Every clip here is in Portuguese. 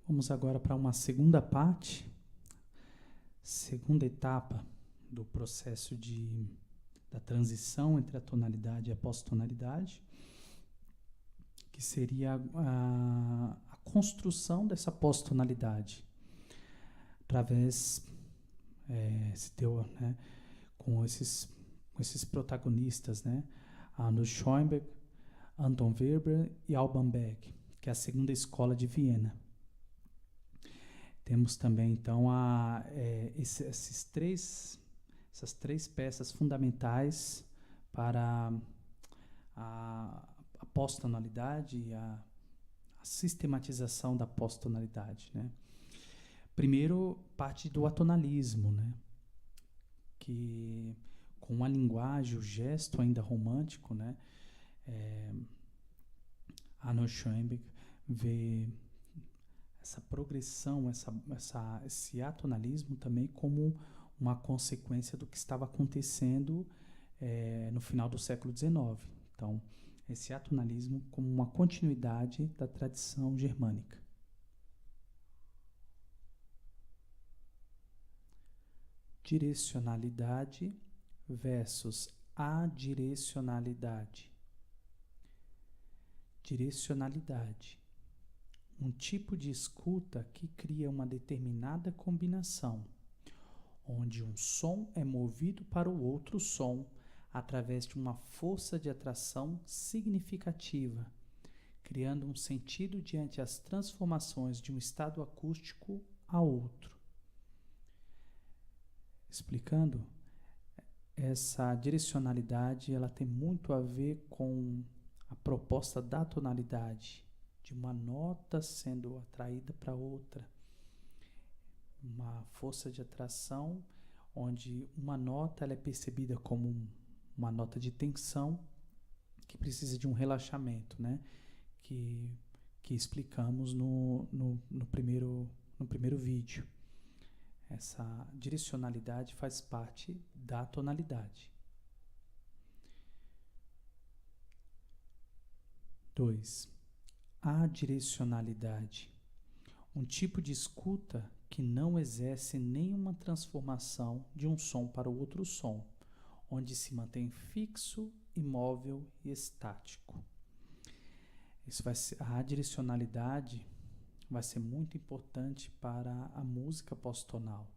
Vamos agora para uma segunda parte, segunda etapa do processo da transição entre a tonalidade e a pós-tonalidade, que seria a construção dessa pós-tonalidade através, né, com esses protagonistas, né, Arnold Schoenberg, Anton Webern e Alban Berg, que é a segunda escola de Viena. Temos também, então, essas três peças fundamentais para a pós-tonalidade e a sistematização da pós-tonalidade, né? Primeiro, parte do atonalismo, né? Que, com a linguagem, o gesto ainda romântico, né? Arnold Schoenberg vê essa progressão, esse atonalismo também como uma consequência do que estava acontecendo no final do século XIX. Então, esse atonalismo como uma continuidade da tradição germânica. Direcionalidade versus adirecionalidade. Direcionalidade. Um tipo de escuta que cria uma determinada combinação, onde um som é movido para o outro som através de uma força de atração significativa, criando um sentido diante as transformações de um estado acústico a outro. Explicando, essa direcionalidade ela tem muito a ver com a proposta da tonalidade, de uma nota sendo atraída para outra, uma força de atração onde uma nota ela é percebida como uma nota de tensão que precisa de um relaxamento, né? Que explicamos no primeiro vídeo. Essa direcionalidade faz parte da tonalidade. 2. Adirecionalidade. Um tipo de escuta que não exerce nenhuma transformação de um som para o outro som, onde se mantém fixo, imóvel e estático. A adirecionalidade vai ser muito importante para a música pós-tonal.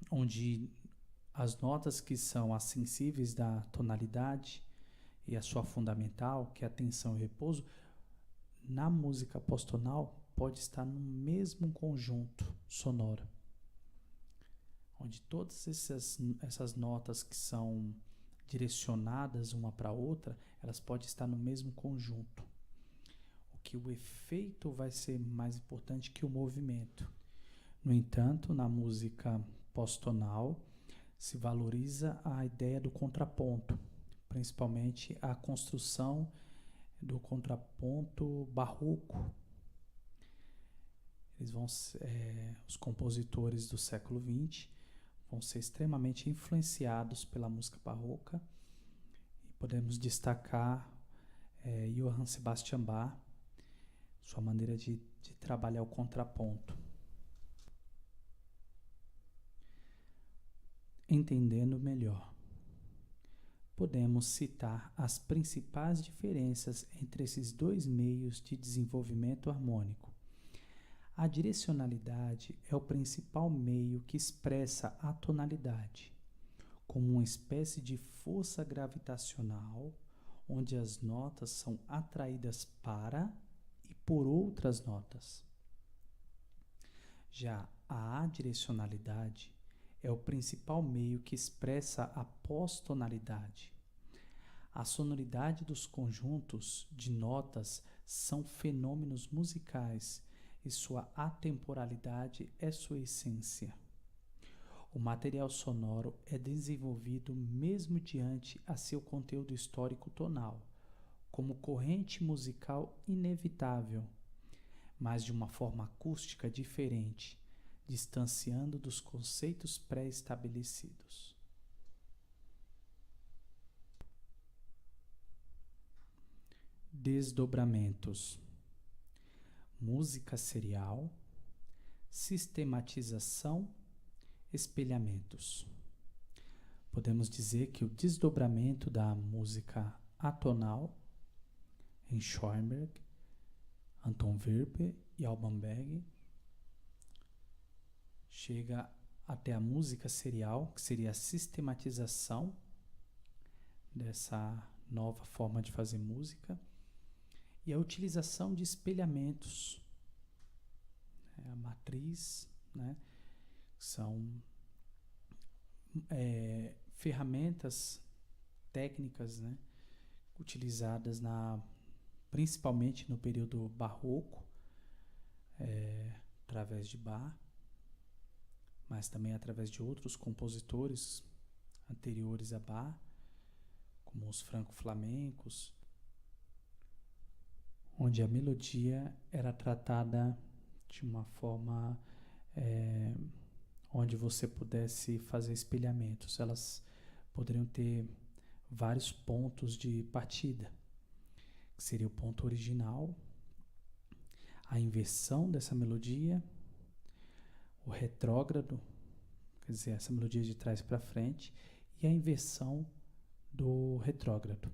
Onde as notas que são as sensíveis da tonalidade e a sua fundamental, que é a tensão e repouso, na música pós-tonal pode estar no mesmo conjunto sonoro, onde todas essas notas que são direcionadas uma para a outra, elas podem estar no mesmo conjunto. Que o efeito vai ser mais importante que o movimento. No entanto, na música pós-tonal, se valoriza a ideia do contraponto, principalmente a construção do contraponto barroco. Os compositores do século XX vão ser extremamente influenciados pela música barroca. E podemos destacar Johann Sebastian Bach, sua maneira de trabalhar o contraponto. Entendendo melhor, podemos citar as principais diferenças entre esses dois meios de desenvolvimento harmônico. A direcionalidade é o principal meio que expressa a tonalidade, como uma espécie de força gravitacional, onde as notas são atraídas para e por outras notas. Já a adirecionalidade é o principal meio que expressa a pós-tonalidade. A sonoridade dos conjuntos de notas são fenômenos musicais e sua atemporalidade é sua essência. O material sonoro é desenvolvido mesmo diante a seu conteúdo histórico tonal, como corrente musical inevitável, mas de uma forma acústica diferente, distanciando dos conceitos pré-estabelecidos. Desdobramentos. música serial, sistematização, espelhamentos. Podemos dizer que o desdobramento da música atonal em Schoenberg, Anton Werper e Alban Berg chega até a música serial, que seria a sistematização dessa nova forma de fazer música, e a utilização de espelhamentos, a matriz, né? São ferramentas técnicas, né? Utilizadas principalmente no período barroco, através de Bach, mas também através de outros compositores anteriores a Bach, como os franco-flamencos, onde a melodia era tratada de uma forma onde você pudesse fazer espelhamentos. Elas poderiam ter vários pontos de partida, que seria o ponto original, a inversão dessa melodia, o retrógrado, quer dizer, essa melodia de trás para frente, e a inversão do retrógrado.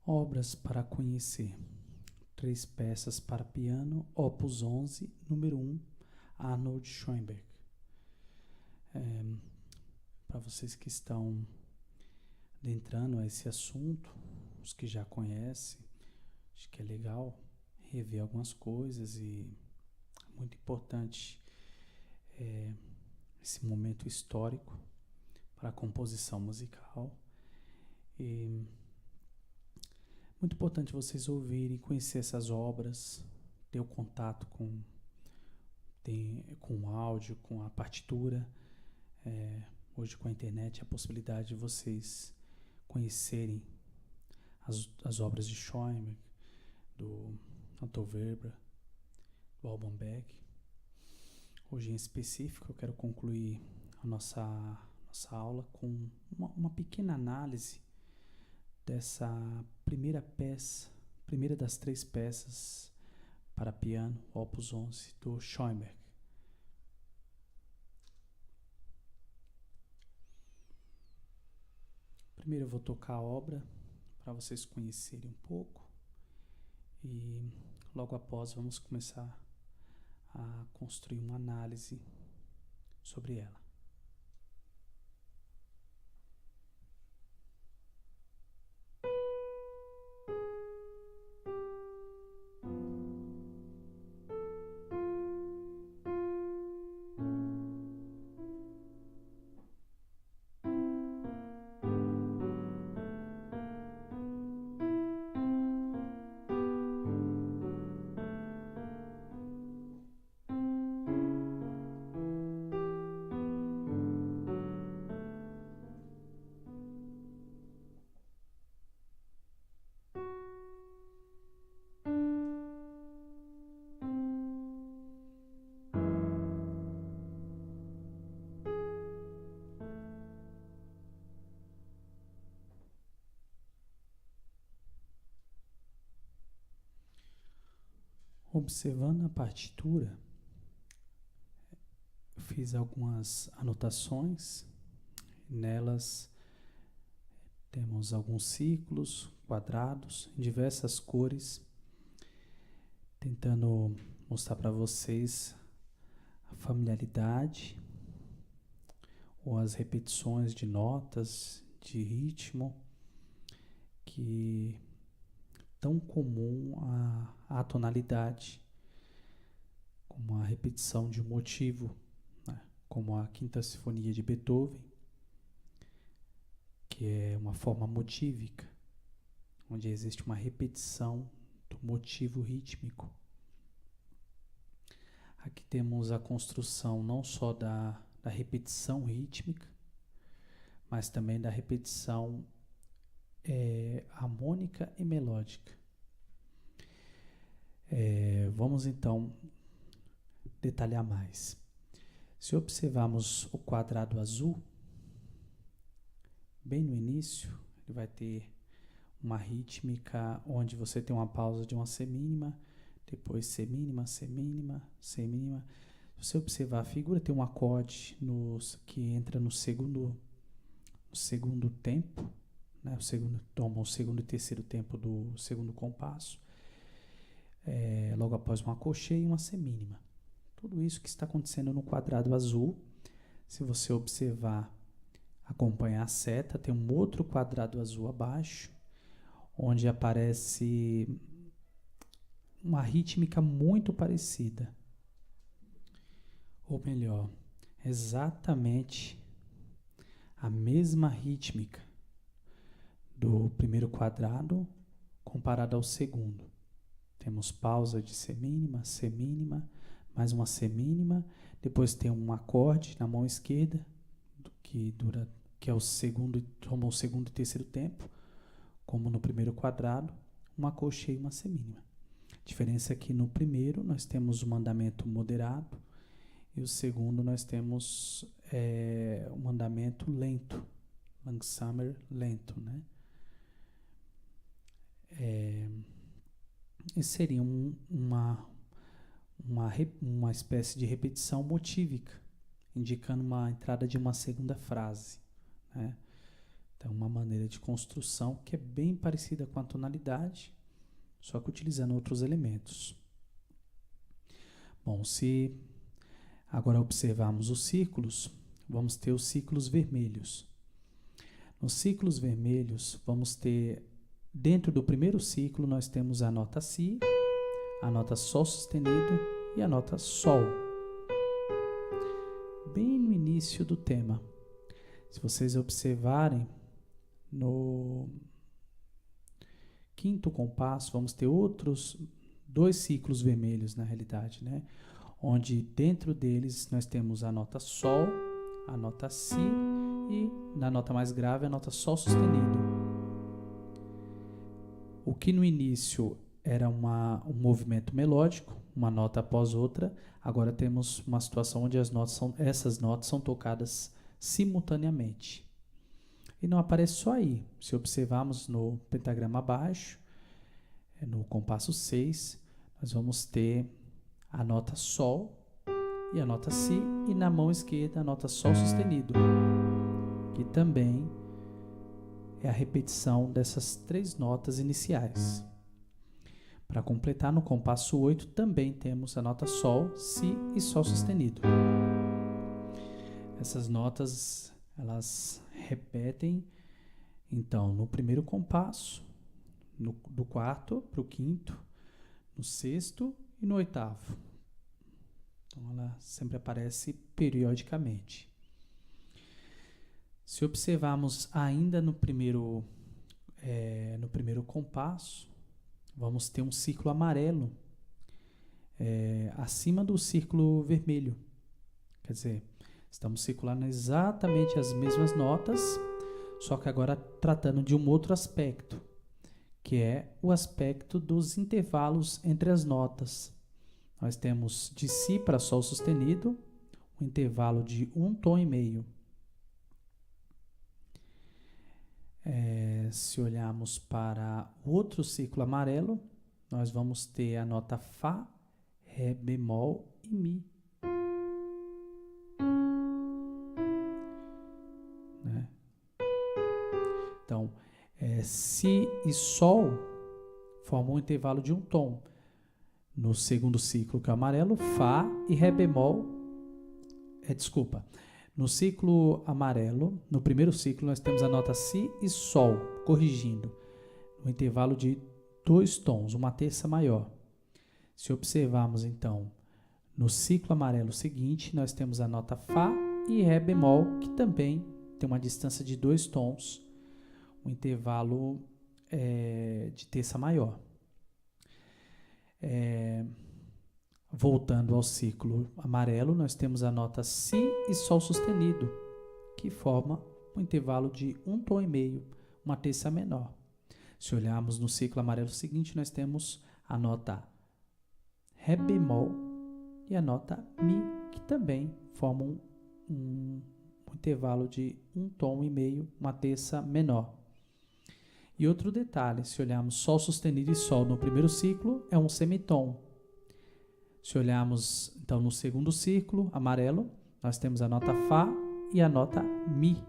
Obras para conhecer. 3 peças para piano, Opus 11, número 1, Arnold Schoenberg. Para vocês que estão adentrando a esse assunto, os que já conhecem, acho que é legal rever algumas coisas, e é muito importante esse momento histórico para a composição musical. E muito importante vocês ouvirem, conhecer essas obras, ter o contato com o áudio, com a partitura. Hoje, com a internet, a possibilidade de vocês conhecerem as obras de Schoenberg, do Anton Werper, do Alban Berg. Hoje, em específico, eu quero concluir a nossa aula com uma pequena análise dessa primeira das 3 peças para piano, Opus 11, do Schoenberg. Primeiro eu vou tocar a obra para vocês conhecerem um pouco, e logo após vamos começar a construir uma análise sobre ela. Observando a partitura, eu fiz algumas anotações. Nelas temos alguns círculos, quadrados, em diversas cores, tentando mostrar para vocês a familiaridade ou as repetições de notas, de ritmo, que tão comum à tonalidade, como a repetição de um motivo, né? Como a Quinta Sinfonia de Beethoven, que é uma forma motívica, onde existe uma repetição do motivo rítmico. Aqui temos a construção não só da repetição rítmica, mas também da repetição harmônica e melódica. Vamos então detalhar mais. Se observarmos o quadrado azul, bem no início, Ele vai ter uma rítmica onde você tem uma pausa de uma semínima, depois semínima, semínima, semínima. Se você observar a figura, tem um acorde que entra no segundo tempo, né? Toma o segundo e terceiro tempo do segundo compasso, logo após um acolcheio e uma semínima. Tudo isso que está acontecendo no quadrado azul. Se você observar, acompanhar a seta, tem um outro quadrado azul abaixo, onde aparece uma rítmica muito parecida. Ou melhor, exatamente a mesma rítmica do primeiro quadrado comparada ao segundo. Temos pausa de semínima, semínima, mais uma semínima, depois tem um acorde na mão esquerda, que é o segundo, toma o segundo e terceiro tempo, como no primeiro quadrado, um acolcheio e uma semínima. A diferença é que no primeiro nós temos o mandamento moderado e o segundo nós temos o mandamento lento, langsamer, lento, né? Isso seria uma espécie de repetição motívica, indicando uma entrada de uma segunda frase, né? Então, uma maneira de construção que é bem parecida com a tonalidade, só que utilizando outros elementos. Bom, se agora observarmos os círculos, vamos ter os círculos vermelhos. Nos círculos vermelhos, vamos ter, dentro do primeiro ciclo, nós temos a nota Si, a nota Sol sustenido e a nota Sol. Bem no início do tema. Se vocês observarem, no quinto compasso, vamos ter outros 2 ciclos vermelhos, na realidade, né? Onde dentro deles nós temos a nota Sol, a nota Si e, na nota mais grave, a nota Sol sustenido. O que no início era um movimento melódico, uma nota após outra, agora temos uma situação onde essas notas são tocadas simultaneamente. E não aparece só aí. Se observarmos no pentagrama abaixo, no compasso 6, nós vamos ter a nota Sol e a nota Si, e na mão esquerda a nota Sol sustenido, que também é a repetição dessas 3 notas iniciais. Para completar, no compasso 8 também temos a nota Sol, Si e Sol sustenido. Essas notas, elas repetem, então, no primeiro compasso, do quarto para o quinto, no sexto e no oitavo. Então, ela sempre aparece periodicamente. Se observarmos ainda no primeiro compasso, vamos ter um círculo amarelo acima do círculo vermelho. Quer dizer, estamos circulando exatamente as mesmas notas, só que agora tratando de um outro aspecto, que é o aspecto dos intervalos entre as notas. Nós temos de Si para Sol sustenido, um intervalo de 1 tom e meio. Se olharmos para o outro círculo amarelo, nós vamos ter a nota Fá, Ré bemol e Mi. Né? Então, Si e Sol formam um intervalo de 1 tom. No segundo ciclo, que é o amarelo, Fá e Ré bemol. No ciclo amarelo, no primeiro ciclo, nós temos a nota Si e Sol, corrigindo, no intervalo de 2 tons, uma terça maior. Se observarmos, então, no ciclo amarelo seguinte, nós temos a nota Fá e Ré bemol, que também tem uma distância de 2 tons, um intervalo de terça maior. Voltando ao ciclo amarelo, nós temos a nota Si e Sol sustenido, que forma um intervalo de 1 tom e meio, uma terça menor. Se olharmos no ciclo amarelo seguinte, nós temos a nota Ré bemol e a nota Mi, que também formam um intervalo de 1 tom e meio, uma terça menor. E outro detalhe, se olharmos Sol sustenido e Sol no primeiro ciclo, é um semitom. Se olharmos, então, no segundo ciclo, amarelo, nós temos a nota Fá e a nota Mi.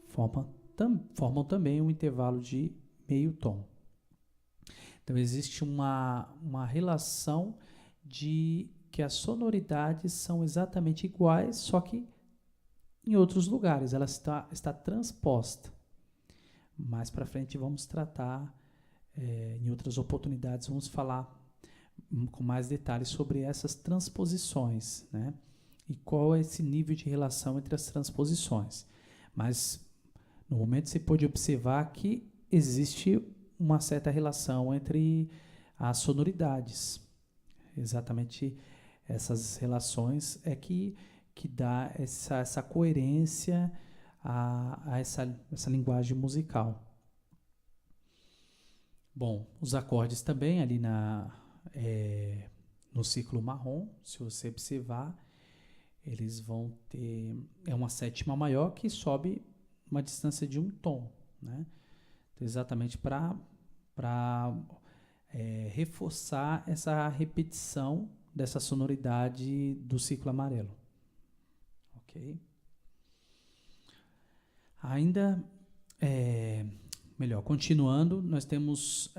Formam também um intervalo de meio tom. Então, existe uma relação de que as sonoridades são exatamente iguais, só que em outros lugares. Ela está transposta. Mais para frente vamos tratar, em outras oportunidades, vamos falar com mais detalhes sobre essas transposições, né? E qual é esse nível de relação entre as transposições. Mas, no momento, você pode observar que existe uma certa relação entre as sonoridades. Exatamente essas relações é que dá essa coerência a essa linguagem musical. Bom, os acordes também ali no ciclo marrom, se você observar, eles vão ter uma sétima maior que sobe uma distância de um tom, né? Então, exatamente para reforçar essa repetição dessa sonoridade do ciclo amarelo. Ok? Ainda, continuando, nós temos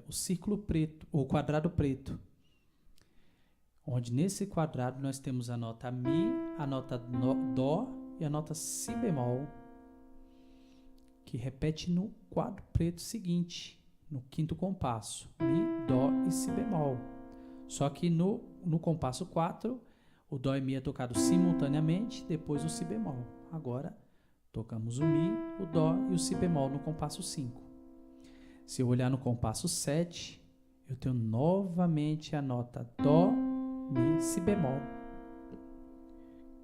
o círculo preto, ou quadrado preto, onde nesse quadrado nós temos a nota Mi, a nota Dó e a nota Si bemol, que repete no quadro preto seguinte, no quinto compasso, Mi, Dó e Si bemol. Só que no compasso 4, o Dó e Mi é tocado simultaneamente, depois o Si bemol. Agora, tocamos o Mi, o Dó e o Si bemol no compasso 5. Se eu olhar no compasso 7, eu tenho novamente a nota Dó, Mi, Si bemol,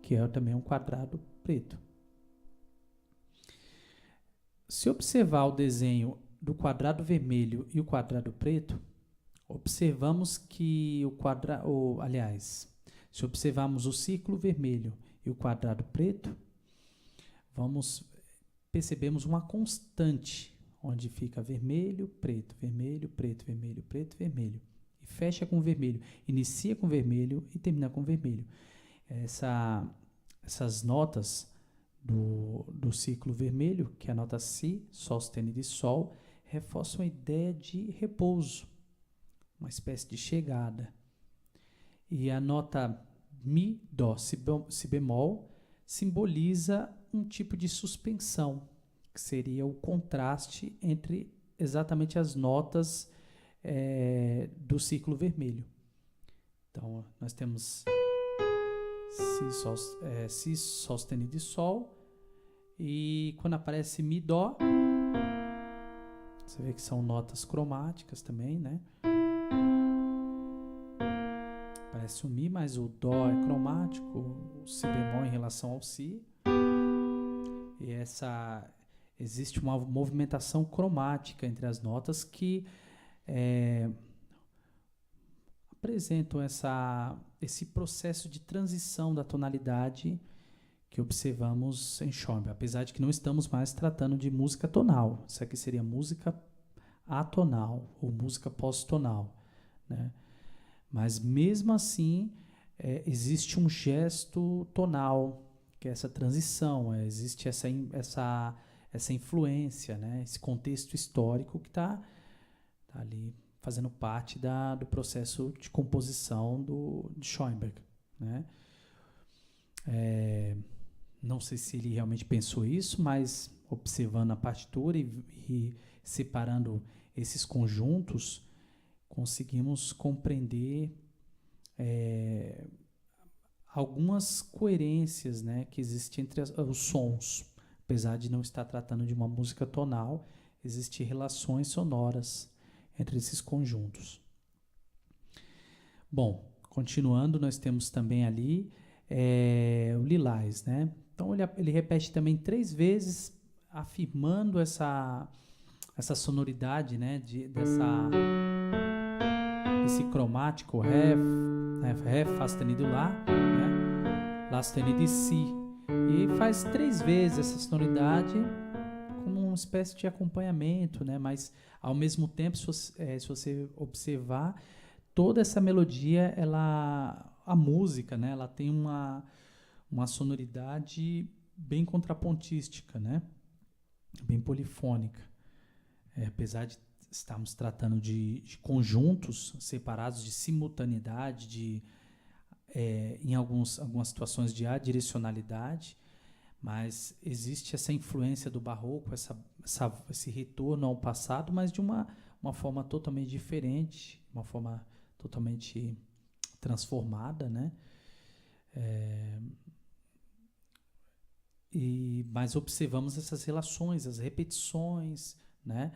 que é também um quadrado preto. Se observar o desenho do quadrado vermelho e o quadrado preto, observamos que se observarmos o círculo vermelho e o quadrado preto, percebemos uma constante, onde fica vermelho, preto, vermelho, preto, vermelho, preto, vermelho. E fecha com vermelho, inicia com vermelho e termina com vermelho. Essas notas do ciclo vermelho, que é a nota Si, Sol sustenido e Sol, reforçam a ideia de repouso, uma espécie de chegada. E a nota Mi, Dó, Si bemol simboliza um tipo de suspensão, que seria o contraste entre exatamente as notas do ciclo vermelho. Então, nós temos Si, Sol sustenido e Sol, e quando aparece Mi, Dó, você vê que são notas cromáticas também, né? Parece o Mi, mas o Dó é cromático, o Si bemol em relação ao Si. E existe uma movimentação cromática entre as notas que apresentam esse processo de transição da tonalidade que observamos em Schoenberg, apesar de que não estamos mais tratando de música tonal. Isso aqui seria música atonal ou música pós-tonal, né? Mas mesmo assim, existe um gesto tonal, que é essa transição, existe essa influência, né? Esse contexto histórico que está ali fazendo parte do processo de composição de Schoenberg, né? Não sei se ele realmente pensou isso, mas observando a partitura e separando esses conjuntos, conseguimos compreender algumas coerências, né, que existem entre os sons. Apesar de não estar tratando de uma música tonal, existem relações sonoras entre esses conjuntos. Bom, continuando, nós temos também ali o lilás, né? Então ele repete também 3 vezes, afirmando essa sonoridade, né, esse cromático Ré, Fá sustenido Lá, né, Lá sustenido e Si. E faz 3 vezes essa sonoridade como espécie de acompanhamento, né? Mas, ao mesmo tempo, se você observar, toda essa melodia, a música, né? Ela tem uma sonoridade bem contrapontística, né? Bem polifônica. Apesar de estarmos tratando de conjuntos separados, de simultaneidade, em algumas situações de adirecionalidade, mas existe essa influência do barroco, esse retorno ao passado, mas de uma forma totalmente diferente, uma forma totalmente transformada, né? Mas observamos essas relações, as repetições, né?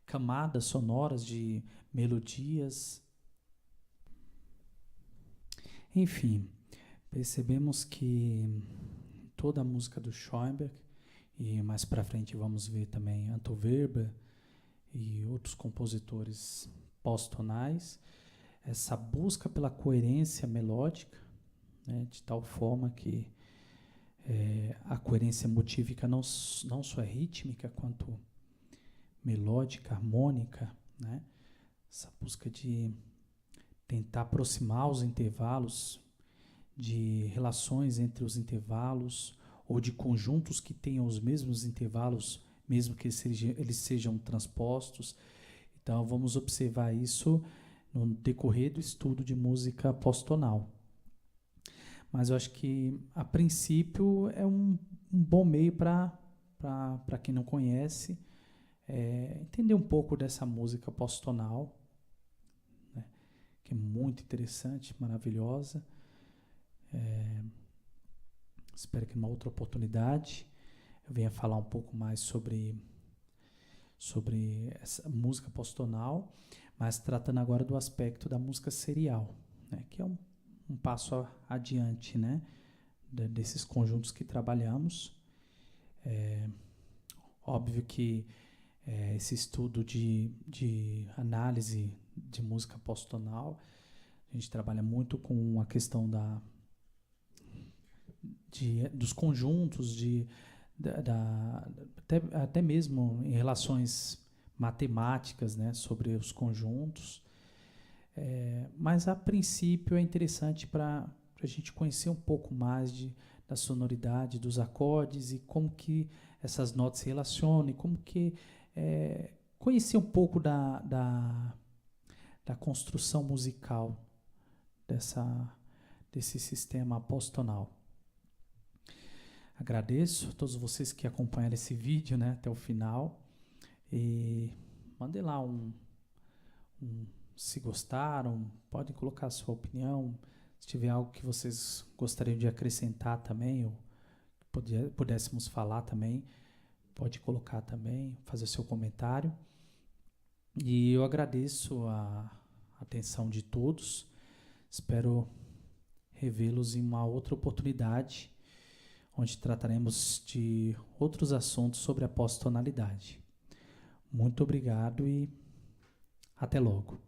Camadas sonoras de melodias. Enfim, percebemos que toda a música do Schoenberg, e mais para frente vamos ver também Anton Weber e outros compositores pós-tonais, essa busca pela coerência melódica, né, de tal forma que a coerência motívica não só é rítmica, quanto melódica, harmônica, né? Essa busca de tentar aproximar os intervalos, de relações entre os intervalos, ou de conjuntos que tenham os mesmos intervalos, mesmo que eles sejam transpostos. Então, vamos observar isso no decorrer do estudo de música pós-tonal. Mas eu acho que, a princípio, é um bom meio para quem não conhece, entender um pouco dessa música pós-tonal, né, que é muito interessante, maravilhosa. Espero que numa outra oportunidade eu venha falar um pouco mais sobre essa música pós-tonal, mas tratando agora do aspecto da música serial, né, que é um passo adiante, né, desses conjuntos que trabalhamos. Óbvio que esse estudo de análise de música pós-tonal, a gente trabalha muito com a questão dos conjuntos, até mesmo em relações matemáticas, né, sobre os conjuntos. Mas, a princípio, é interessante para a gente conhecer um pouco mais da sonoridade dos acordes e como que essas notas se relacionam, e como que conhecer um pouco da construção musical desse sistema pós-tonal. Agradeço a todos vocês que acompanharam esse vídeo, né, até o final, e mandem lá se gostaram, podem colocar a sua opinião, se tiver algo que vocês gostariam de acrescentar também, ou pudéssemos falar também, pode colocar também, fazer seu comentário. E eu agradeço a atenção de todos, espero revê-los em uma outra oportunidade, onde trataremos de outros assuntos sobre a pós-tonalidade. Muito obrigado e até logo.